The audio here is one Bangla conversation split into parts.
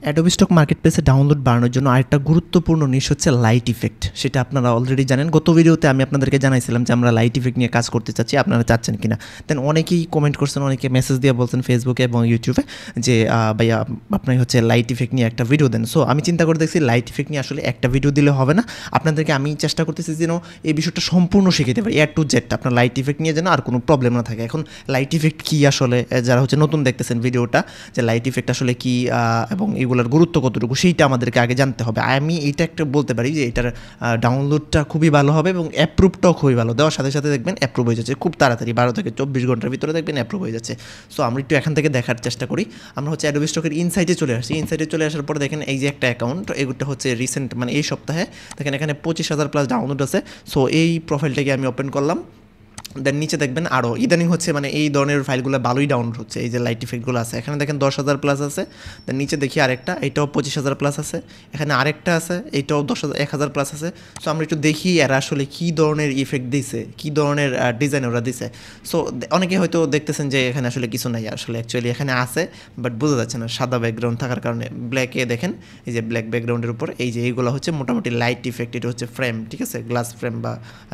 অ্যাডোবি স্টক মার্কেটপ্লেসে ডাউনলোড বাড়ানোর জন্য আরেকটা গুরুত্বপূর্ণ জিনিস হচ্ছে লাইট ইফেক্ট। সেটা আপনারা অলরেডি জানেন। গত ভিডিওতে আমি আপনাদেরকে জানাইছিলাম যে আমরা লাইট ইফেক্ট নিয়ে কাজ করতে চাচ্ছি, আপনারা চাচ্ছেন কিনা। দেন অনেকেই কমেন্ট করছেন, অনেকে মেসেজ দিয়ে বলছেন ফেসবুকে এবং ইউটিউবে যে ভাইয়া আপনি হচ্ছে লাইট ইফেক্ট নিয়ে একটা ভিডিও দেন। সো আমি চিন্তা করে দেখছি লাইট ইফেক্ট নিয়ে আসলে একটা ভিডিও দিলে হবে না, আপনাদেরকে আমি চেষ্টা করতেছি যেন এই বিষয়টা সম্পূর্ণ শিখে দিতে পারি, এ টু জেড। আপনার লাইট ইফেক্ট নিয়ে যেন আর কোনো প্রবলেম না থাকে। এখন লাইট ইফেক্ট কী আসলে, যারা হচ্ছে নতুন দেখতেছেন ভিডিওটা, যে লাইট ইফেক্ট আসলে কী এবং এগুলোর গুরুত্ব কতটুকু সেইটা আমাদেরকে আগে জানতে হবে। আমি এইটা একটা বলতে পারি যে এটার ডাউনলোডটা খুবই ভালো হবে এবং অ্যাপ্রুভটাও খুবই ভালো। দেওয়ার সাথে সাথে দেখবেন অ্যাপ্রুভ হয়ে যাচ্ছে খুব তাড়াতাড়ি, 12 থেকে 24 ঘন্টার ভিতরে দেখবেন অ্যাপ্রুভ হয়ে যাচ্ছে। সো আমরা একটু এখান থেকে দেখার চেষ্টা করি। আমরা হচ্ছে অ্যাডোবি স্টকের ইনসাইটে চলে আসছি। ইনসাইটে চলে আসার পর দেখেন এই যে একটা অ্যাকাউন্ট, এগুলো হচ্ছে রিসেন্ট মানে এই সপ্তাহে দেখেন এখানে 25,000 প্লাস ডাউনলোড আছে। সো এই প্রোফাইলটাকে আমি ওপেন করলাম। দেন নিচে দেখবেন আরও ইদানিং হচ্ছে মানে এই ধরনের ফাইলগুলো ভালোই ডাউনলোড হচ্ছে। এই যে লাইট ইফেক্টগুলো আছে এখানে দেখেন 10,000 প্লাস আছে। দেন নিচে দেখি আরেকটা, এইটাও 25,000 প্লাস আছে। এখানে আরেকটা আছে, এইটাও 1,000 প্লাস আছে। সো আমরা একটু দেখি এরা আসলে কী ধরনের ইফেক্ট দিছে, কী ধরনের ডিজাইন ওরা দিছে। সো অনেকে হয়তো দেখতেছেন যে এখানে আসলে কিছু নাই, আসলে অ্যাকচুয়ালি এখানে আছে বাট বোঝা যাচ্ছে না সাদা ব্যাকগ্রাউন্ড থাকার কারণে। ব্ল্যাকে দেখেন এই যে ব্ল্যাক ব্যাকগ্রাউন্ডের উপর এই যে এইগুলো হচ্ছে মোটামুটি লাইট ইফেক্ট। এটা হচ্ছে ফ্রেম, ঠিক আছে, গ্লাস ফ্রেম বা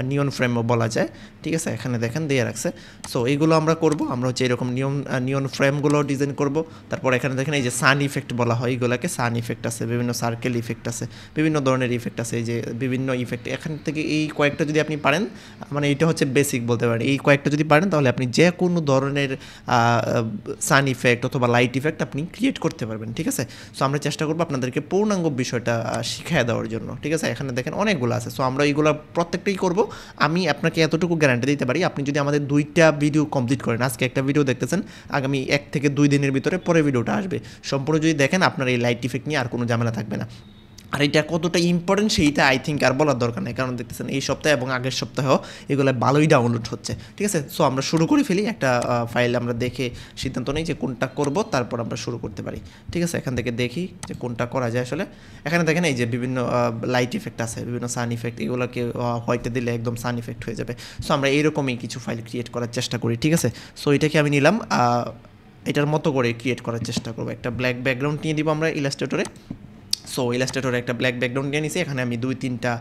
নিয়ন ফ্রেমও বলা যায়, ঠিক আছে। এখানে দেখেন দিয়ে রাখছে। সো এইগুলো আমরা করব, আমরা হচ্ছে এরকম নিয়ন ফ্রেমগুলো ডিজাইন করব। তারপর এখানে দেখেন এই যে সান ইফেক্ট বলা হয়, এইগুলোকে সান ইফেক্ট আছে, বিভিন্ন সার্কেল ইফেক্ট আছে, বিভিন্ন ধরনের ইফেক্ট আছে। এই যে বিভিন্ন ইফেক্ট, এখান থেকে এই কয়েকটা যদি আপনি পারেন, মানে এটা হচ্ছে বেসিক বলতে পারেন, এই কয়েকটা যদি পারেন তাহলে আপনি যে কোনো ধরনের সান ইফেক্ট অথবা লাইট ইফেক্ট আপনি ক্রিয়েট করতে পারবেন, ঠিক আছে। সো আমরা চেষ্টা করবো আপনাদেরকে পূর্ণাঙ্গ বিষয়টা শিখিয়ে দেওয়ার জন্য, ঠিক আছে। এখানে দেখেন অনেকগুলো আছে। সো আমরা এইগুলো প্রত্যেকটাই করব। আমি আপনাকে এতটুকু গ্যারান্টি দিতে পারি, আপনি যদি আমাদের 2টা ভিডিও কমপ্লিট করেন, আজকে একটা ভিডিও দেখতেছেন, আগামী 1 থেকে 2 দিনের ভিতরে পরে ভিডিওটা আসবে, সম্পূর্ণ যদি দেখেন আপনার এই লাইট ইফেক্ট নিয়ে আর কোনো ঝামেলা থাকবে না। আর এটা কতটা ইম্পর্টেন্ট সেইটা আই থিঙ্ক আর বলার দরকার নেই, কারণ দেখতেছেন এই সপ্তাহে এবং আগের সপ্তাহেও এগুলো ভালোই ডাউনলোড হচ্ছে, ঠিক আছে। সো আমরা শুরু করে ফেলি, একটা ফাইল আমরা দেখে সিদ্ধান্ত নিই যে কোনটা করব, তারপর আমরা শুরু করতে পারি, ঠিক আছে। এখান থেকে দেখি যে কোনটা করা যায় আসলে। এখানে দেখেন এই যে বিভিন্ন লাইট ইফেক্ট আছে, বিভিন্ন সান ইফেক্ট, এগুলোকে হোয়াইটে দিলে একদম সান ইফেক্ট হয়ে যাবে। সো আমরা এইরকমই কিছু ফাইল ক্রিয়েট করার চেষ্টা করি, ঠিক আছে। সো এটাকে আমি নিলাম, এটার মতো করে ক্রিয়েট করার চেষ্টা করবো। একটা ব্ল্যাক ব্যাকগ্রাউন্ড নিয়ে দিব আমরা ইলাস্ট্রেটরে। সো ইলাস্ট্রেটরে একটা ব্ল্যাক ব্যাকগ্রাউন্ড নিয়ে নিছি। এখানে আমি 2-3টা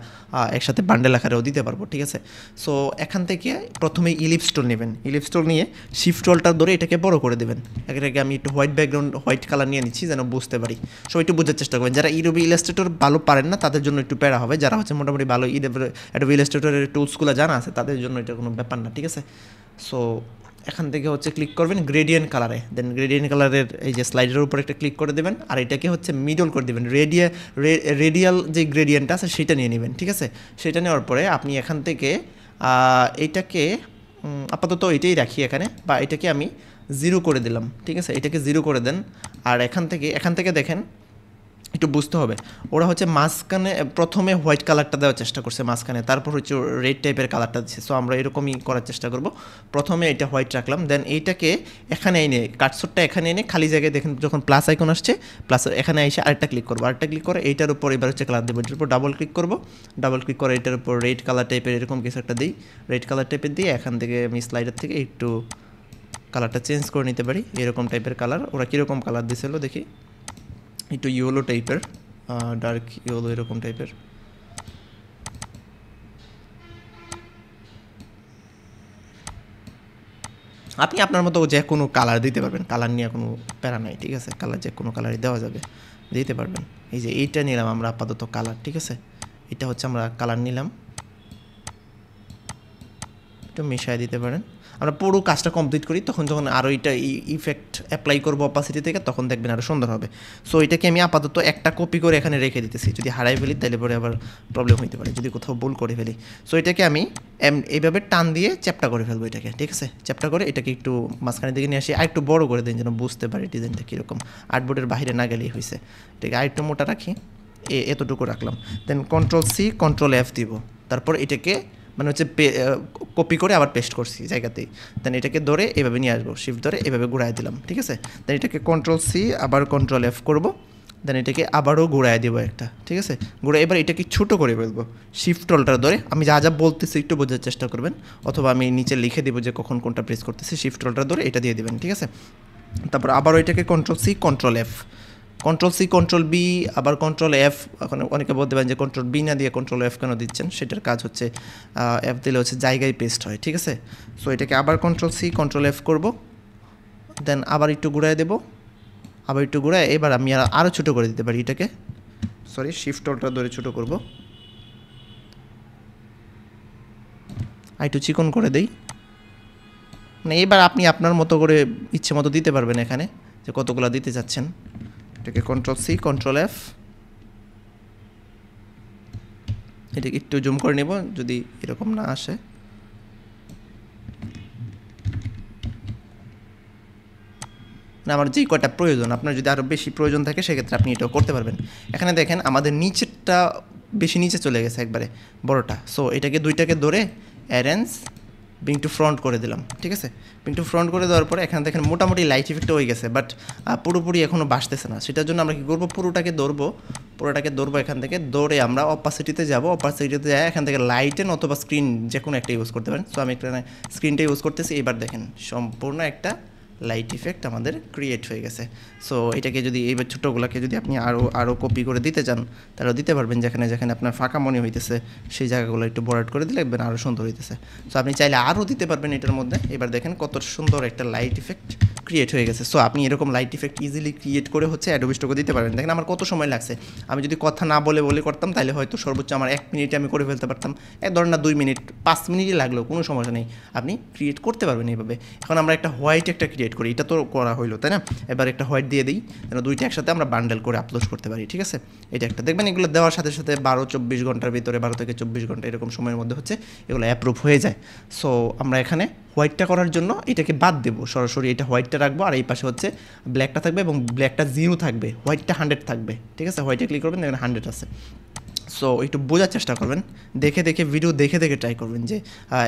একসাথে বান্ডেল আকারেও দিতে পারবো, ঠিক আছে। সো এখান থেকে প্রথমে ইলিপস টুল নেবেন। ইলিপস টুল নিয়ে শিফট টুলটা ধরে এটাকে বড় করে দেবেন। এটাকে আমি একটু হোয়াইট ব্যাকগ্রাউন্ড, হোয়াইট কালার নিয়ে নিচ্ছি যেন বুঝতে পারি। সো একটু বোঝার চেষ্টা করবেন। যারা অ্যাডোবি ইলাস্ট্রেটর ভালো পারেন না তাদের জন্য একটু প্যারা হবে, যারা হচ্ছে মোটামুটি ভালো অ্যাডোবি ইলাস্ট্রেটরের টুলসগুলো জানা আছে তাদের জন্য এটা কোনো ব্যাপার না, ঠিক আছে। সো এখান থেকে হচ্ছে ক্লিক করবেন গ্রেডিয়েন্ট কালারে। দেন গ্রেডিয়েন্ট কালারের এই যে স্লাইডের উপর একটা ক্লিক করে দেবেন, আর এটাকে হচ্ছে মিডল করে দেবেন। রেডিয়াল যে গ্রেডিয়েন্টটা আছে সেটা নিয়ে নেবেন, ঠিক আছে। সেটা নেওয়ার পরে আপনি এখান থেকে এইটাকে আপাতত এটাই রাখি এখানে, বা এটাকে আমি 0 করে দিলাম, ঠিক আছে। এটাকে 0 করে দেন। আর এখান থেকে দেখেন একটু বুঝতে হবে, ওরা হচ্ছে মাঝখানে প্রথমে হোয়াইট কালারটা দেওয়ার চেষ্টা করছে মাঝখানে, তারপর হচ্ছে রেড টাইপের কালারটা দিচ্ছে। সো আমরা এরকমই করার চেষ্টা করব। প্রথমে এটা হোয়াইট রাখলাম, দেন এইটাকে এখানে এনে কাটসোরটা এখানে এনে খালি জায়গায় দেখেন যখন প্লাস আইকন আসছে, প্লাস এখানে এসে আরেকটা ক্লিক করবো। আরেকটা ক্লিক করে এইটার উপর এবার হচ্ছে কালার দেবো। এটার উপর ডাবল ক্লিক করবো। ডাবল ক্লিক করে এটার উপর রেড কালার টাইপের এরকম কিছু একটা দিই। রেড কালার টাইপের দিয়ে এখান থেকে আমি স্লাইডার থেকে একটু কালারটা চেঞ্জ করে নিতে পারি। এরকম টাইপের কালার ওরা কীরকম কালার দিয়েছিল দেখি, একটু ইয়েলো টাইপের, ডার্ক ইয়েলো এরকম টাইপের। আপনি আপনার মতো যে কোনো কালার দিতে পারবেন, কালার নিয়ে কোনো প্যারা নাই, ঠিক আছে। কালার যে কোনো কালারই দেওয়া যাবে, দিতে পারবেন। এই যে এইটা নিলাম আমরা আপাতত কালার, ঠিক আছে। এটা হচ্ছে আমরা কালার নিলাম, একটু মিশিয়ে দিতে পারেন। আমরা পুরো কাজটা কমপ্লিট করি, তখন যখন আরও এটা ইফেক্ট অ্যাপ্লাই করবো অপাসিটি থেকে, তখন দেখবেন আরও সুন্দর হবে। সো এটাকে আমি আপাতত একটা কপি করে এখানে রেখে দিতেছি, যদি হারাই ফেলি তাহলে পরে আবার প্রবলেম হইতে পারে যদি কোথাও ভুল করে ফেলি। সো এটাকে আমি এইভাবে টান দিয়ে চ্যাপটা করে ফেলবো এটাকে, ঠিক আছে। চ্যাপটা করে এটাকে একটু মাঝখানের দিকে নিয়ে আসি, আর একটু বড়ো করে দিন যেন বুঝতে পারি ডিজাইনটা কীরকম, আর্টবোর্ডের বাইরে না গেলেই হয়েছে। ঠিক আছে, আরেকটু মোটা রাখি, এতটুকু রাখলাম। দেন Ctrl+C Ctrl+F দিব। তারপর এটাকে মানে হচ্ছে কপি করে আবার পেস্ট করছি জায়গাতেই। দেন এটাকে ধরে এভাবে নিয়ে আসবো, শিফট ধরে এভাবে ঘুরাই দিলাম, ঠিক আছে। দেন এটাকে Ctrl+C আবার Ctrl+F করবো। দেন এটাকে আবারও ঘুরাই দেবো একটা, ঠিক আছে। ঘুরে এবার এটাকে ছোটো করে ফেলবো শিফট টুলটা ধরে। আমি যা যা বলতেছি একটু বোঝার চেষ্টা করবেন, অথবা আমি নিচে লিখে দেবো যে কখন কোনটা প্রেস করতেছি। শিফট টুলটা ধরে এটা দিয়ে দেবেন, ঠিক আছে। তারপর আবারও এটাকে Ctrl+C Ctrl+F control C control B আবার কন্ট্রোল এফ, এখন অনেকে বলতে পারেন যে কন্ট্রোল বি না দিয়ে কন্ট্রোল এফ কেন দিচ্ছেন, সেটার কাজ হচ্ছে এফ দিলে হচ্ছে জায়গায় পেস্ট হয়, ঠিক আছে। সো এটাকে আবার কন্ট্রোল সি কন্ট্রোল এফ করব, দেন আবার একটু ঘুরায় দেবো, আবার একটু ঘুরায় এবার আমি আরও ছোটো করে দিতে পারি এটাকে, সরি শিফট অল্টার ধরে ছোটো করব, আর একটু চিকন করে দেই। মানে এবার আপনি আপনার মতো করে ইচ্ছে মতো দিতে পারবেন এখানে যে কতগুলো দিতে চাচ্ছেন। এটাকে কন্ট্রোল সি কন্ট্রোল এফ, এটাকে একটু জুম করে নেব যদি এরকম না আসে। না আমার যেই কয়টা প্রয়োজন, আপনার যদি আরও বেশি প্রয়োজন থাকে সেক্ষেত্রে আপনি এটাও করতে পারবেন। এখানে দেখেন আমাদের নিচেরটা বেশি নিচে চলে গেছে একবারে বড়টা। সো এটাকে দুইটাকে ধরে অ্যারেঞ্জ বিং টু ফ্রন্ট করে দিলাম, ঠিক আছে। বিং টু ফ্রন্ট করে দেওয়ার পরে এখানে দেখেন মোটামুটি লাইট ইফেক্টও হয়ে গেছে, বাট পুরোপুরি এখনও বাসতেছে না। সেটার জন্য আমরা কী করবো, পুরোটাকে ধরবো এখান থেকে ধরে আমরা অপাসিটিতে যাব, অপাসিটিতে যাই এখান থেকে লাইটেন অথবা স্ক্রিন যে কোনো একটা ইউজ করতে পারেন। সো আমি এখানে স্ক্রিনটা ইউজ করতেছি। এবার দেখেন সম্পূর্ণ একটা লাইট ইফেক্ট আমাদের ক্রিয়েট হয়ে গেছে। সো এটাকে যদি এইবার ছোটোগুলোকে যদি আপনি আরও কপি করে দিতে চান তাহলে দিতে পারবেন, যেখানে যেখানে আপনার ফাঁকা মনে হইতেছে সেই জায়গাগুলো একটু বরাট করে দিলে দেখবেন আরও সুন্দর হইতেছে। সো আপনি চাইলে আরও দিতে পারবেন এটার মধ্যে। এবার দেখেন কত সুন্দর একটা লাইট ইফেক্ট ক্রিয়েট হয়ে গেছে। সো আপনি এরকম লাইট ইফেক্ট ইজিলি ক্রিয়েট করে হচ্ছে অ্যাডোবি স্টোকে দিতে পারবেন। দেখেন আমার কত সময় লাগছে, আমি যদি কথা না বলে করতাম তাহলে হয়তো সর্বোচ্চ আমার 1 মিনিটে আমি করে ফেলতে পারতাম, ধরেন না 2 মিনিট 5 মিনিটই লাগলেও কোনো সমস্যা নেই, আপনি ক্রিয়েট করতে পারবেন এইভাবে। এখন আমরা একটা হোয়াইট একটা ক্রিয়েট করি, এটা তো করা হইলো তাই না। এবার একটা হোয়াইট দিয়ে দিই, যেন দুইটা একসাথে আমরা বান্ডেল করে আপলোড করতে পারি, ঠিক আছে। এটা একটা দেখবেন এগুলো দেওয়ার সাথে সাথে 12-24 ঘন্টার ভিতরে 12 থেকে 24 ঘন্টা এরকম সময়ের মধ্যে হচ্ছে এগুলো অ্যাপ্রুভ হয়ে যায়। সো আমরা এখানে হোয়াইটটা করার জন্য এটাকে বাদ দেবো, সরাসরি এটা হোয়াইটটা রাখবো, আর এই পাশে হচ্ছে ব্ল্যাকটা থাকবে এবং ব্ল্যাকটা 0 থাকবে, হোয়াইটটা 100 থাকবে, ঠিক আছে। হোয়াইটে ক্লিক করবেন দেখবেন 100 আছে। সো একটু বোঝার চেষ্টা করবেন, দেখে ভিডিও দেখে ট্রাই করবেন, যে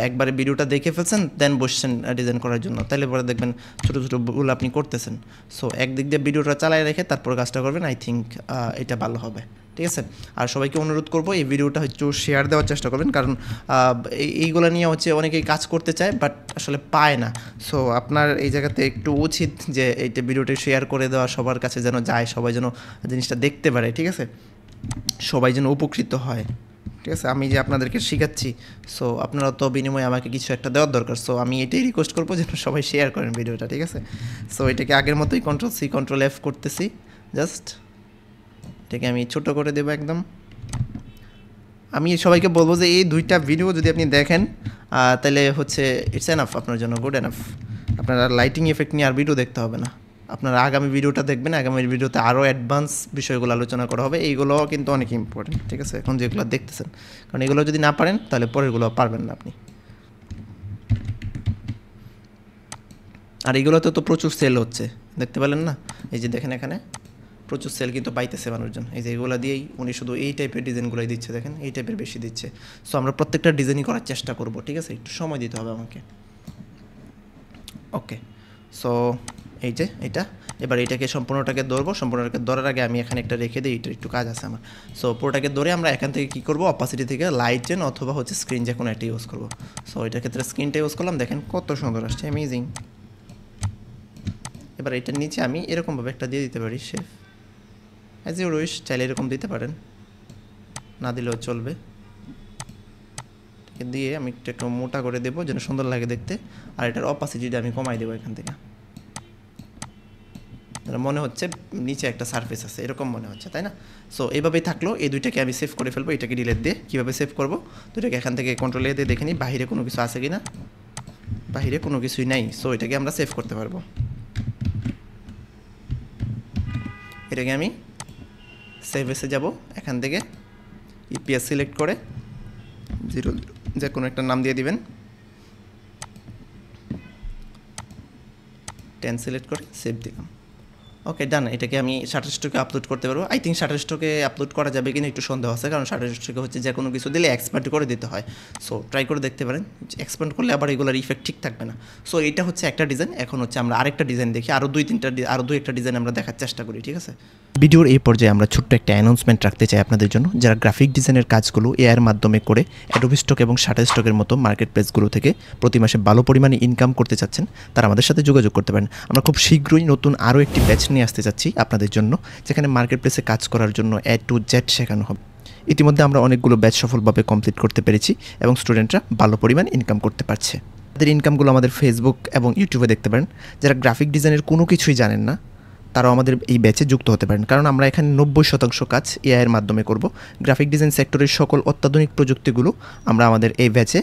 একবারে ভিডিওটা দেখে ফেলছেন দেন বসছেন ডিজাইন করার জন্য, তাহলে পরে দেখবেন ছোটো ছোটো ভুল আপনি করতেছেন। সো একদিক দিয়ে ভিডিওটা চালায় রেখে তারপর কাজটা করবেন, আই থিঙ্ক এটা ভালো হবে, ঠিক আছে। আর সবাইকে অনুরোধ করবো এই ভিডিওটা একটু শেয়ার দেওয়ার চেষ্টা করবেন, কারণ এইগুলো নিয়ে হচ্ছে অনেকেই কাজ করতে চায় বাট আসলে পায় না। সো আপনার এই জায়গাতে একটু উচিত যে এইটা ভিডিওটা শেয়ার করে দেওয়া, সবার কাছে যেন যায়, সবাই যেন জিনিসটা দেখতে পারে, ঠিক আছে, সবাই যেন উপকৃত হয়, ঠিক আছে। আমি যে আপনাদেরকে শেখাচ্ছি, সো আপনারা তো বিনিময়ে আমাকে কিছু একটা দেওয়ার দরকার। সো আমি এটাই রিকোয়েস্ট করবো যেন সবাই শেয়ার করেন ভিডিওটা, ঠিক আছে। সো এটাকে আগের মতোই কন্ট্রোল সি কন্ট্রোল এফ করতেছি, জাস্ট এটাকে আমি ছোটো করে দেবো একদম। আমি সবাইকে বলবো যে এই দুইটা ভিডিও যদি আপনি দেখেন তাহলে হচ্ছে ইটস এনাফ আপনার জন্য, গুড এনাফ। আপনারা লাইটিং এফেক্ট নিয়ে আর ভিডিও দেখতে হবে না, আপনারা আগামী ভিডিওটা দেখবেন, আগামী ভিডিওতে আরও অ্যাডভান্স বিষয়গুলো আলোচনা করা হবে। এইগুলো কিন্তু অনেক ইম্পর্টেন্ট, ঠিক আছে, এখন যেগুলো দেখতেছেন, কারণ এগুলো যদি না পারেন তাহলে পরেরগুলো পারবেন না আপনি। আর এগুলোতে তো প্রচুর সেল হচ্ছে, দেখতে পেলেন না, এই যে দেখেন এখানে প্রচুর সেল কিন্তু পাইতেছে মানুষজন। এই যে এগুলো দিয়েই উনি শুধু এই টাইপের ডিজাইনগুলোই দিচ্ছে, দেখেন এই টাইপের বেশি দিচ্ছে। সো আমরা প্রত্যেকটা ডিজাইনই করার চেষ্টা করব, ঠিক আছে, একটু সময় দিতে হবে আমাকে। ওকে, সো এই যে এটা, এবার এটাকে সম্পূর্ণটাকে ধরবো, সম্পূর্ণটাকে ধরার আগে আমি এখানে একটা রেখে দিই, এটার একটু কাজ আছে আমার। সো পুরোটাকে ধরে আমরা এখান থেকে কী করবো, অপাসিটি থেকে লাইটেন অথবা হচ্ছে স্ক্রিন যে কোনো একটা ইউজ করবো। সো এটার ক্ষেত্রে স্ক্রিনটা ইউজ করলাম, দেখেন কত সুন্দর আসছে, অ্যামেজিং। এবার এটার নিচে আমি এরকমভাবে একটা দিয়ে দিতে পারি শেফ, অ্যাজ ইউ উইশ, চাইলে এরকম দিতে পারেন, না দিলেও চলবে। দিয়ে আমি একটু মোটা করে দেবো যেন সুন্দর লাগে দেখতে, আর এটার অপাসিটিটা আমি কমাই দেবো এখান থেকে, মনে হচ্ছে নিচে একটা সারফেস আছে এরকম মনে হচ্ছে, তাই না। সো এইভাবেই থাকলো, এই দুইটাকে আমি সেভ করে ফেলবো, এটাকে ডিলিট দিয়ে কীভাবে সেভ করবো, দুইটাকে এখান থেকে কন্ট্রোল এ দিয়ে দেখে নিই বাহিরে কোনো কিছু আছে কি না, বাহিরে কোনো কিছুই নাই। সো এটাকে আমরা সেভ করতে পারবো, এটাকে আমি সেভ এসে যাব, এখান থেকে ইপিএস সিলেক্ট করে 0 যে কোনো একটা নাম দিয়ে দিবেন, 10 সিলেক্ট করে সেভ দিলাম। ওকে ডান, এটাকে আমি শাটার স্টকে আপলোড করতে পারবো। আই থিঙ্ক শাটার স্টকে আপলোড করা যাবে কিনা একটু সন্দেহ আছে, কারণ শাটার স্টকে হচ্ছে যে কোনো কিছু দিলে এক্সপান্ড করে দিতে হয়। সো ট্রাই করে দেখতে পারেন, এক্সপান্ড করলে আবার এগুলোর ইফেক্ট ঠিক থাকবে না। সো এটা হচ্ছে একটা ডিজাইন, এখন হচ্ছে আমরা আরেকটা ডিজাইন দেখি, আরও দুই একটা ডিজাইন আমরা দেখার চেষ্টা করি, ঠিক আছে। ভিডিওর এই পর্যায়ে আমরা ছোট্ট একটা অ্যানাউন্সমেন্ট রাখতে চাই আপনাদের জন্য, যারা গ্রাফিক ডিজাইনের কাজগুলো এআইয়ের মাধ্যমে করে অ্যাডোবি স্টক এবং শাটার স্টকের মতো মার্কেট প্লেসগুলো থেকে প্রতি মাসে ভালো পরিমাণে ইনকাম করতে চাচ্ছেন, তারা আমাদের সাথে যোগাযোগ করতে পারেন। আমরা খুব শীঘ্রই নতুন আরও একটি ব্যাচ নিয়ে আসতে চাচ্ছি আপনাদের জন্য, যেখানে মার্কেট প্লেসে কাজ করার জন্য A to Z শেখানো হবে। ইতিমধ্যে আমরা অনেকগুলো ব্যাচ সফলভাবে কমপ্লিট করতে পেরেছি এবং স্টুডেন্টরা ভালো পরিমাণ ইনকাম করতে পারছে। তাদের ইনকামগুলো আমাদের ফেসবুক এবং ইউটিউবে দেখতে পারেন। যারা গ্রাফিক ডিজাইনের কোনো কিছুই জানেন না, তারাও আমাদের এই ব্যাচে যুক্ত হতে পারেন, কারণ আমরা এখানে 90% কাজ AI এর মাধ্যমে করব। গ্রাফিক ডিজাইন সেক্টরের সকল অত্যাধুনিক প্রযুক্তিগুলো আমরা আমাদের এই ব্যাচে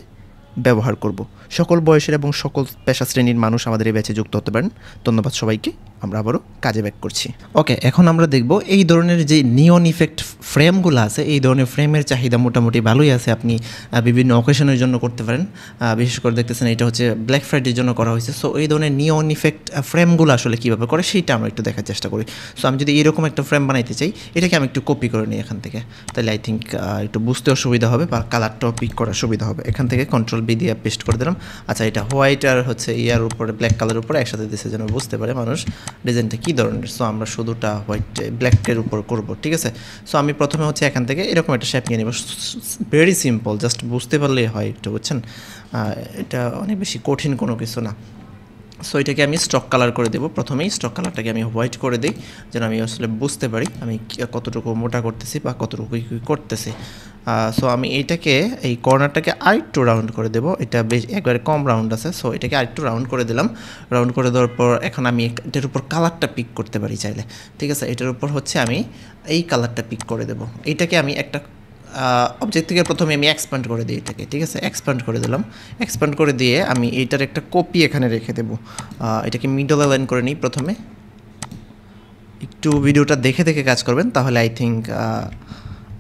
ব্যবহার করব। সকল বয়সের এবং সকল পেশা শ্রেণীর মানুষ আমাদের এই ব্যাচে যুক্ত হতে পারেন। ধন্যবাদ সবাইকে। আমরা আবারও কাজে ব্যাক করছি। ওকে, এখন আমরা দেখব এই ধরনের যে নিয়ন ইফেক্ট ফ্রেমগুলো আছে, এই ধরনের ফ্রেমের চাহিদা মোটামুটি ভালোই আছে। আপনি বিভিন্ন অকেশনের জন্য করতে পারেন। বিশেষ করে দেখতেছেন এটা হচ্ছে ব্ল্যাক ফ্রাইডের জন্য করা হয়েছে। সো এই ধরনের নিয়ন ইফেক্ট ফ্রেমগুলো আসলে কীভাবে করে সেইটা আমরা একটু দেখার চেষ্টা করি। সো আমি যদি এরকম একটা ফ্রেম বানাইতে চাই, এটাকে আমি একটু কপি করে নিই এখান থেকে, তাহলে আই থিঙ্ক একটু বুঝতেও সুবিধা হবে বা কালারটাও পিক করার সুবিধা হবে। এখান থেকে Ctrl+B দিয়ে পেস্ট করে দিলাম। আচ্ছা, এটা হোয়াইট আর হচ্ছে ইয়ার উপরে ব্ল্যাক কালারের উপরে একসাথে দিয়েছে যেন বুঝতে পারে মানুষ ডিজাইনটা কী ধরনের। সো আমরা শুধুটা হোয়াইট ব্ল্যাকের উপর করব, ঠিক আছে। সো আমি প্রথমে হচ্ছে এখান থেকে এরকম একটা শেপ নিয়ে নেব। ভেরি সিম্পল, জাস্ট বুঝতে পারলেই হয় একটু, বুঝছেন। এটা অনেক বেশি কঠিন কোনো কিছু না। সো এটাকে আমি স্টক কালার করে দেবো। প্রথমেই স্টক কালারটাকে আমি হোয়াইট করে দিই, যেন আমি আসলে বুঝতে পারি আমি কতটুকু মোটা করতেছি বা কতটুকু কী করতেছি। সো আমি এইটাকে, এই কর্নারটাকে আরেকটু রাউন্ড করে দেবো। এটা বেশ একবারে কম রাউন্ড আছে। সো এটাকে আরেকটু রাউন্ড করে দিলাম। রাউন্ড করে দেওয়ার পর এখন আমি এটার উপর কালারটা পিক করতে পারি চাইলে, ঠিক আছে। এটার উপর হচ্ছে আমি এই কালারটা পিক করে দেবো। এইটাকে আমি একটা অবজেক্ট থেকে প্রথমে আমি এক্সপ্যান্ড করে দিই এটাকে, ঠিক আছে। এক্সপ্যান্ড করে দিলাম। এক্সপ্যান্ড করে দিয়ে আমি এইটার একটা কপি এখানে রেখে দেবো। এটাকে মিডল অ্যালাইন করে নিই প্রথমে। একটু ভিডিওটা দেখে দেখে কাজ করবেন, তাহলে আই থিঙ্ক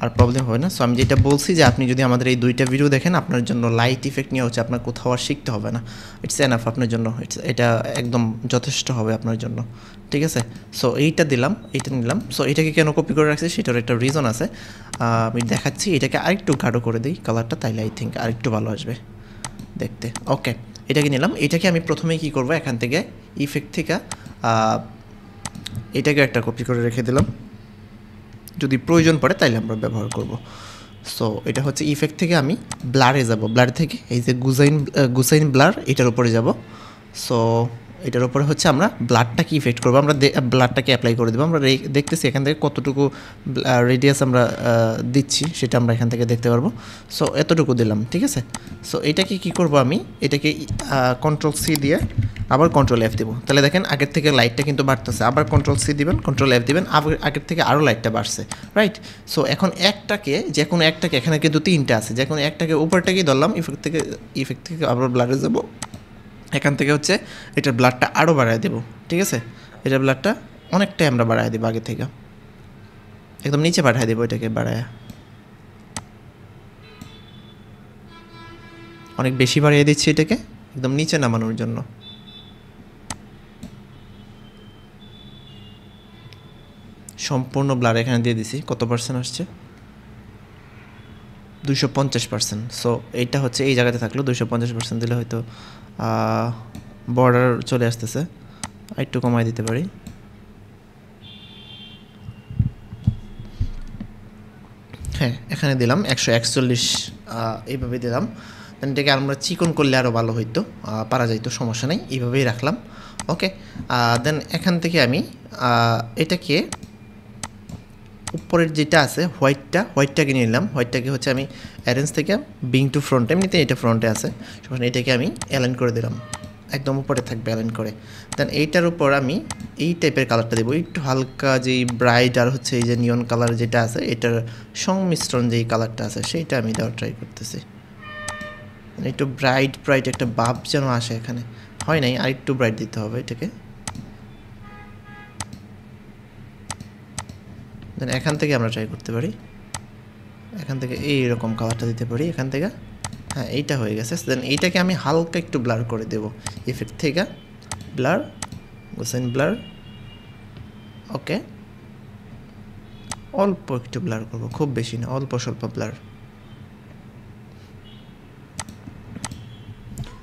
আর প্রবলেম হবে না। সো আমি যেটা বলছি যে আপনি যদি আমাদের এই দুইটা ভিডিও দেখেন, আপনার জন্য লাইট ইফেক্ট নিয়ে হচ্ছে আপনার কোথাও আর শিখতে হবে না। ইটস এনাফ আপনার জন্য, এটা একদম যথেষ্ট হবে আপনার জন্য, ঠিক আছে। সো এইটা দিলাম, এইটা নিলাম। সো এটাকে কেন কপি করে রাখছি সেটার একটা রিজন আছে, আমি দেখাচ্ছি। এটাকে আরেকটু গাঢ় করে দিই কালারটা, তাইলে আই থিঙ্ক আরেকটু ভালো আসবে দেখতে। ওকে, এটাকে নিলাম। এটাকে আমি প্রথমে কি করব, এখান থেকে ইফেক্ট থেকে এটাকে একটা কপি করে রেখে দিলাম, যদি প্রয়োজন পড়ে তাইলে আমরা ব্যবহার করব। সো এটা হচ্ছে ইফেক্ট থেকে আমি ব্লারে যাব। ব্লার থেকে এই যে গুসাইন ব্লার, এটার উপরে যাব। সো এটার উপরে হচ্ছে আমরা ব্লাডটাকে ইফেক্ট করবো, আমরা ব্লাডটাকে অ্যাপ্লাই করে দেবো। আমরা দেখতেছি এখান থেকে কতটুকু রেডিয়াস আমরা দিচ্ছি, সেটা আমরা এখান থেকে দেখতে পারবো। সো এতটুকু দিলাম, ঠিক আছে। সো এটাকে কি করব, আমি এটাকে Ctrl+C দিয়ে আবার Ctrl+F দেবো। তাহলে দেখেন আগের থেকে লাইটটা কিন্তু বাড়তেছে। আবার Ctrl+C দিবেন, Ctrl+F দিবেন, আবার আগের থেকে আরও লাইটটা বাড়ছে, রাইট। সো এখন যে কোনো একটাকে, এখানে কিন্তু তিনটা আছে, যে কোনো একটাকে উপরটাকেই ধরলাম, ইফেক্ট থেকে আবার ব্লাডে যাবো। এখান থেকে হচ্ছে এটার ব্লাডটা আরও বাড়ায় দেবো, ঠিক আছে। এটার ব্লাডটা অনেকটাই আমরা বাড়ায় দেবো, আগে থেকে একদম নিচে পাঠায় দেবো। এটাকে বাড়ায় অনেক বেশি বাড়িয়ে দিচ্ছি, এটাকে একদম নিচে নামানোর জন্য। সম্পূর্ণ ব্লার এখানে দিয়ে দিছি। কত পার্সেন্ট আসছে, 250%। সো এইটা হচ্ছে এই জায়গাতে থাকলো, 250% দিলে হয়তো বর্ডার চলে আসতেছে, একটু কমাই দিতে পারি। হ্যাঁ, এখানে দিলাম 141, এইভাবে দিলাম। দেন এটাকে আমরা চিকন করলে আরও ভালো হইতো, পারা যাইতো, সমস্যা নেই, এইভাবেই রাখলাম। ওকে, দেন এখান থেকে আমি এটাকে উপরের যেটা আছে হোয়াইটটাকে নিয়ে নিলাম। হোয়াইটটাকে হচ্ছে আমি অ্যারেঞ্জ থেকে বিং টু ফ্রন্ট, এমনিতে এটা ফ্রন্টে আছে, এটাকে আমি অ্যালাইন করে দিলাম, একদম উপরে থাকবে অ্যালাইন করে। দেন এইটার উপর আমি এই টাইপের কালারটা দেবো, একটু হালকা যেই ব্রাইট আর হচ্ছে এই যে নিয়ন কালার যেটা আছে, এটার সংমিশ্রণ যেই কালারটা আছে সেইটা আমি দেওয়ার ট্রাই করতেছি। একটু ব্রাইট একটা ভাব যেন আসে, এখানে হয় নাই, আর একটু ব্রাইট দিতে হবে এটাকে। দেন এখান থেকে আমরা ট্রাই করতে পারি, এখান থেকে এইরকম কালারটা দিতে পারি এখান থেকে। হ্যাঁ, এইটা হয়ে গেছে। দেন এইটাকে আমি হালকা একটু ব্লার করে দেব, ইফেক্ট থেকে ব্লার, গোসাইন ব্লার। ওকে, অল্প একটু ব্লার করব, খুব বেশি না, অল্প স্বল্প ব্লার।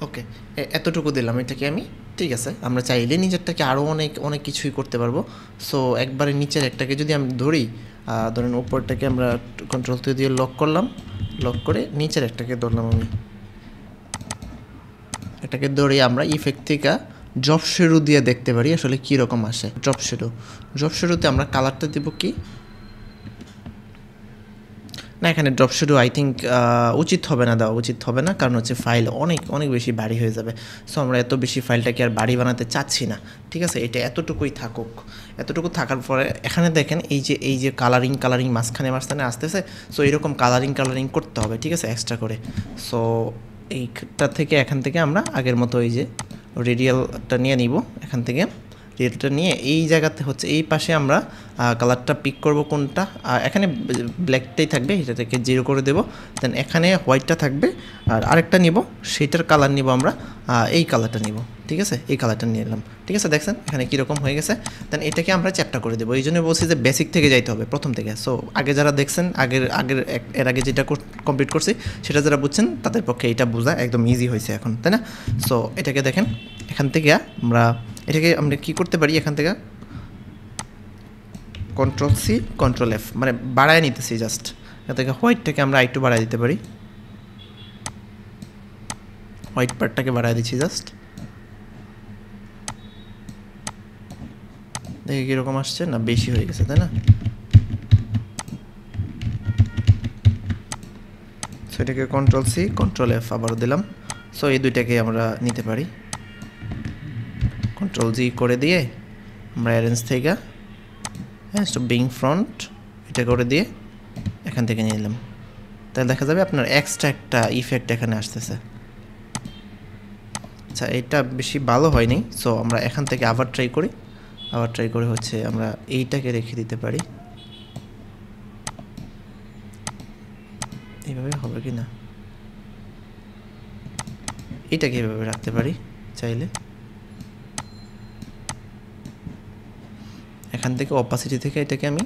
ওকে, এতটুকু দিলাম এটাকে আমি, ঠিক আছে। আমরা চাইলে নিচেরটাকে আরও অনেক কিছুই করতে পারবো। সো একবারে নিচের একটাকে যদি আমি ধরি, ধরেন উপরটাকে আমরা Ctrl+ দিয়ে লক করলাম, লক করে নিচের একটাকে ধরলাম আমি। এটাকে ধরে আমরা ইফেক্ট থেকে ড্রপ শ্যাডো দিয়ে দেখতে পারি আসলে কীরকম আসে। ড্রপ শ্যাডোতে আমরা কালারটা দেবো কি না, এখানে ড্রপ শ্যাডো আই থিঙ্ক উচিত হবে না, দেওয়া উচিত হবে না, কারণ হচ্ছে ফাইল অনেক অনেক বেশি ভারী হয়ে যাবে। সো আমরা এত বেশি ফাইলটাকে আর ভারী বানাতে চাচ্ছি না, ঠিক আছে। এটা এতটুকুই থাকুক। এতটুকু থাকার পরে এখানে দেখেন এই যে কালারিং মাঝখানে আসতেছে। সো এরকম কালারিং করতে হবে, ঠিক আছে, এক্সট্রা করে। সো এইটা থেকে এখান থেকে আমরা আগের মতো এই যে রেডিয়ালটা নিয়ে নিব, এখান থেকে রেডিয়ালটা নিয়ে এই জায়গাতে হচ্ছে এই পাশে আমরা কালারটা পিক করব কোনটা। এখানে ব্ল্যাকটাই থাকবে, এটা থেকে 0 করে দেবো। দেন এখানে হোয়াইটটা থাকবে, আর আরেকটা নিব, সেইটার কালার নিব আমরা এই কালারটা নিব, ঠিক আছে, এই কালারটা নিয়ে নিলাম, ঠিক আছে। দেখছেন এখানে কীরকম হয়ে গেছে। দেন এটাকে আমরা চ্যাপ্টা করে দেবো। এই জন্য বলছি যে বেসিক থেকে যাইতে হবে, প্রথম থেকে। সো আগে যারা দেখছেন, এর আগে যেটা কমপ্লিট করছি সেটা যারা বুঝছেন তাদের পক্ষে এটা বোঝা একদম ইজি হয়েছে এখন, তাই না? সো এটাকে দেখেন, এখান থেকে আমরা কী করতে পারি, এখান থেকে Ctrl+C Ctrl+F মানে বাড়ায় নিতেছি জাস্ট। এখান থেকে হোয়াইটটাকে আমরা একটু বাড়ায় দিতে পারি, হোয়াইট পার্টটাকে বাড়ায় দিচ্ছি জাস্ট। দেখে কীরকম আসছে না, বেশি হয়ে গেছে, তাই না? সো এটাকে Ctrl+C Ctrl+F আবারও দিলাম। সো এই দুইটাকে আমরা নিতে পারি, Ctrl+G করে দিয়ে আমরা অ্যারেঞ্জ থেকে বিং ফ্রন্ট এটা করে দিয়ে এখান থেকে নিয়ে নিলাম। তাহলে দেখা যাবে আপনার এক্সট্রা একটা ইফেক্ট এখানে আসতেছে। আচ্ছা, এটা বেশি ভালো হয়নি। সো আমরা এখান থেকে আবার ট্রাই করি হচ্ছে আমরা এইটাকে রেখে দিতে পারি। এইভাবে হবে কি না, এইটাকে এইভাবে রাখতে পারি চাইলে। এখান থেকে অপাসিটি থেকে এটাকে আমি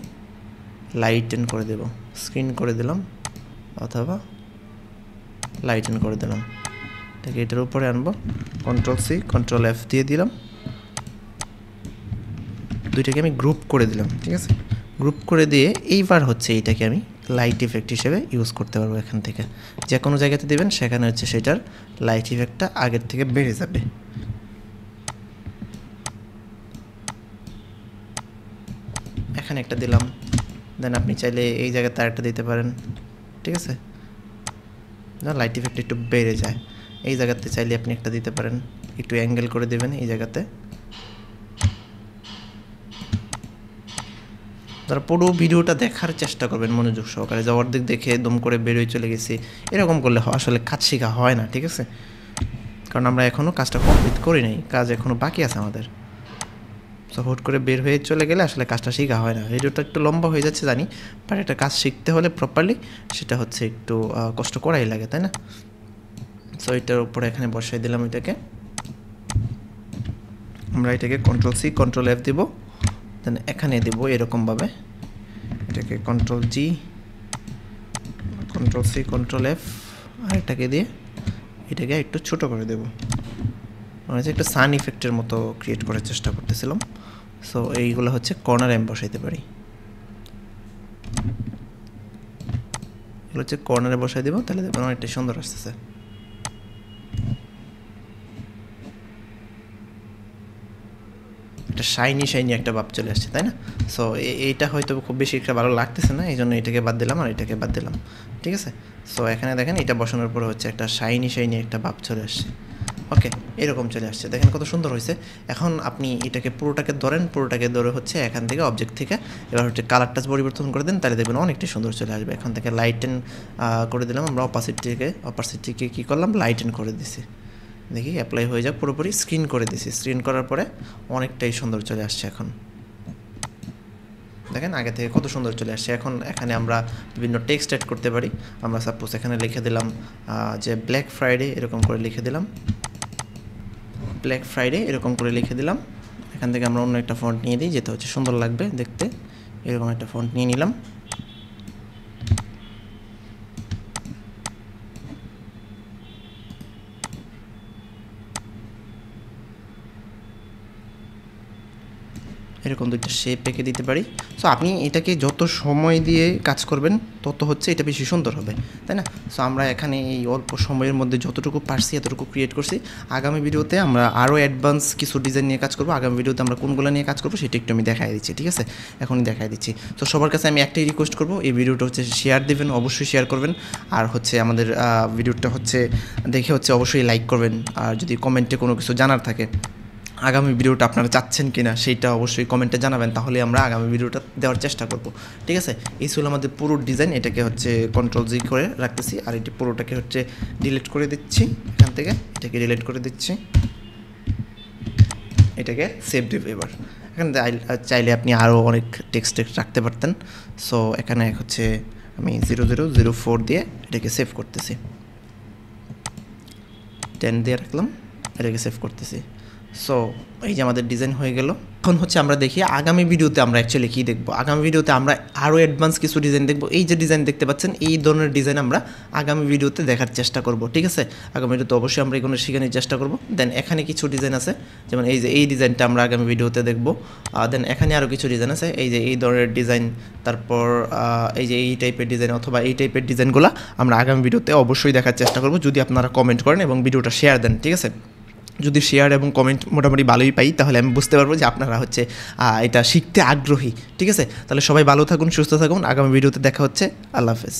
লাইটেন করে দেব, স্ক্রিন করে দিলাম, অথবা লাইটেন করে দিলাম। এটাকে এটার উপরে আনবো, Ctrl+C Ctrl+F দিয়ে দিলাম। দুইটাকে আমি গ্রুপ করে দিলাম, ঠিক আছে। গ্রুপ করে দিয়ে এইবার হচ্ছে এইটাকে আমি লাইট ইফেক্ট হিসেবে ইউজ করতে পারবো। এখান থেকে যে কোনো জায়গাতে দেবেন সেখানে হচ্ছে সেটার লাইট ইফেক্টটা আগের থেকে বেড়ে যাবে। এখানে একটা দিলাম, দেন আপনি চাইলে এই জায়গাতে আরেকটা দিতে পারেন, ঠিক আছে, না লাইট ইফেক্ট একটু বেড়ে যায়। এই জায়গাতে চাইলে আপনি একটা দিতে পারেন, একটু অ্যাঙ্গেল করে দেবেন এই জায়গাতে। তারা পুরো ভিডিওটা দেখার চেষ্টা করবেন মনোযোগ সহকারে, যে অর্ধেক দেখে দম করে বেরোয় চলে গেছি এরকম করলে আসলে কাজ শেখা হয় না, ঠিক আছে। কারণ আমরা এখনও কাজটা কমপ্লিট করি নাই, কাজ এখনও বাকি আছে আমাদের। সো হুট করে বের হয়ে চলে গেলে আসলে কাজটা শেখা হয় না। ভিডিওটা একটু লম্বা হয়ে যাচ্ছে জানি, বাট একটা কাজ শিখতে হলে প্রপারলি সেটা হচ্ছে একটু কষ্ট করাই লাগে, তাই না? সো এটার উপরে এখানে বসাই দিলাম এটাকে। আমরা এটাকে Ctrl+C Ctrl+F দিব, দেন এখানে দেবো এরকমভাবে, এটাকে Ctrl+G Ctrl+C Ctrl+F আর এটাকে দিয়ে এটাকে একটু ছোট করে দেবো। মানে একটা সান ইফেক্টের মতো ক্রিয়েট করার চেষ্টা করতেছিলাম। সো এইগুলো হচ্ছে কর্নারে আমি বসাইতে পারি, এগুলো হচ্ছে কর্নারে বসাই দেবো, তাহলে দেখবেন অনেকটা সুন্দর আসতেছে। একটা শাইনি একটা ভাব চলে আসছে, তাই না? সো এইটা হয়তো খুব বেশি একটা ভালো লাগতেছে না, এই জন্য এটাকে বাদ দিলাম আর এটাকে বাদ দিলাম, ঠিক আছে। সো এখানে দেখেন এটা বসানোর পরে হচ্ছে একটা শাইনি একটা ভাব চলে আসছে। ওকে, এরকম চলে আসছে, দেখেন কত সুন্দর হয়েছে। এখন আপনি এটাকে পুরোটাকে ধরে হচ্ছে এখান থেকে অবজেক্ট থেকে এবার হচ্ছে কালারটা পরিবর্তন করে দেন, তাহলে দেখবেন অনেকটা সুন্দর চলে আসবে। এখান থেকে লাইটেন করে দিলাম আমরা, অপাসিটিকে কী করলাম, লাইটেন করে দিছি। দেখি অ্যাপ্লাই হয়ে যাক পুরোপুরি, স্ক্রিন করে দিছি। স্ক্রিন করার পরে অনেকটাই সুন্দর চলে আসছে। এখন দেখেন আগে থেকে কত সুন্দর চলে আসছে। এখন এখানে আমরা বিভিন্ন টেক্সট অ্যাড করতে পারি। আমরা সাপোজ এখানে লিখে দিলাম যে ব্ল্যাক ফ্রাইডে এরকম করে লিখে দিলাম, এখান থেকে আমরা অন্য একটা ফন্ট নিয়ে দিই, যেটা হচ্ছে সুন্দর লাগবে দেখতে। এরকম একটা ফন্ট নিয়ে নিলাম। এরকম দুইটা শেপ এঁকে দিতে পারি। সো আপনি এটাকে যত সময় দিয়ে কাজ করবেন তত হচ্ছে এটা বেশি সুন্দর হবে, তাই না? সো আমরা এখানে এই অল্প সময়ের মধ্যে যতটুকু পারছি এতটুকু ক্রিয়েট করছি। আগামী ভিডিওতে আমরা আরও অ্যাডভান্স কিছু ডিজাইন নিয়ে কাজ করবো। আগামী ভিডিওতে আমরা কোনগুলো নিয়ে কাজ করবো সেটা একটু আমি দেখাই দিচ্ছি, ঠিক আছে? এখনই দেখাই দিচ্ছি। তো সবার কাছে আমি একটাই রিকোয়েস্ট করবো, এই ভিডিওটা হচ্ছে শেয়ার দেবেন, অবশ্যই শেয়ার করবেন। আর হচ্ছে আমাদের ভিডিওটা হচ্ছে দেখে হচ্ছে অবশ্যই লাইক করবেন। আর যদি কমেন্টে কোনো কিছু জানার থাকে, আগামী ভিডিওটা আপনারা চাচ্ছেন কিনা সেইটা অবশ্যই কমেন্টে জানাবেন, তাহলে আমরা আগামী ভিডিওটা দেওয়ার চেষ্টা করব, ঠিক আছে? এই ছিল আমাদের পুরো ডিজাইন। এটাকে হচ্ছে Ctrl+G করে রাখতেছি, আর এটি পুরোটাকে হচ্ছে ডিলিট করে দিচ্ছি এখান থেকে। এটাকে ডিলিট করে দিচ্ছি, এটাকে সেভ দেব। এবার এখানে চাইলে আপনি আরও অনেক টেক্সট রাখতে পারতেন। সো এখানে হচ্ছে আমি 0004 দিয়ে এটাকে সেভ করতেছি, 10 দিয়ে রাখলাম, এটাকে সেভ করতেছি। সো এই যে আমাদের ডিজাইন হয়ে গেল। এখন হচ্ছে আমরা দেখি আগামী ভিডিওতে আমরা অ্যাকচুয়ালি কী দেখবো। আগামী ভিডিওতে আমরা আরও অ্যাডভান্স কিছু ডিজাইন দেখবো। এই যে ডিজাইন দেখতে পাচ্ছেন, এই ধরনের ডিজাইন আমরা আগামী ভিডিওতে দেখার চেষ্টা করব, ঠিক আছে? আগামী ভিডিওতে অবশ্যই আমরা এগুলো শেখানোর চেষ্টা করব। দেন এখানে কিছু ডিজাইন আছে, যেমন এই যে এই ডিজাইনটা আমরা আগামী ভিডিওতে দেখবো। দেন এখানে আরও কিছু ডিজাইন আছে, এই যে এই ধরনের ডিজাইন, তারপর এই যে এই টাইপের ডিজাইন অথবা এই টাইপের ডিজাইনগুলো আমরা আগামী ভিডিওতে অবশ্যই দেখার চেষ্টা করব, যদি আপনারা কমেন্ট করেন এবং ভিডিওটা শেয়ার দেন, ঠিক আছে? যদি শেয়ার এবং কমেন্ট মোটামুটি ভালোই পাই, তাহলে আমি বুঝতে পারবো যে আপনারা হচ্ছে এটা শিখতে আগ্রহী, ঠিক আছে? তাহলে সবাই ভালো থাকুন, সুস্থ থাকুন। আগামী ভিডিওতে দেখা হচ্ছে। আল্লাহ হাফেজ।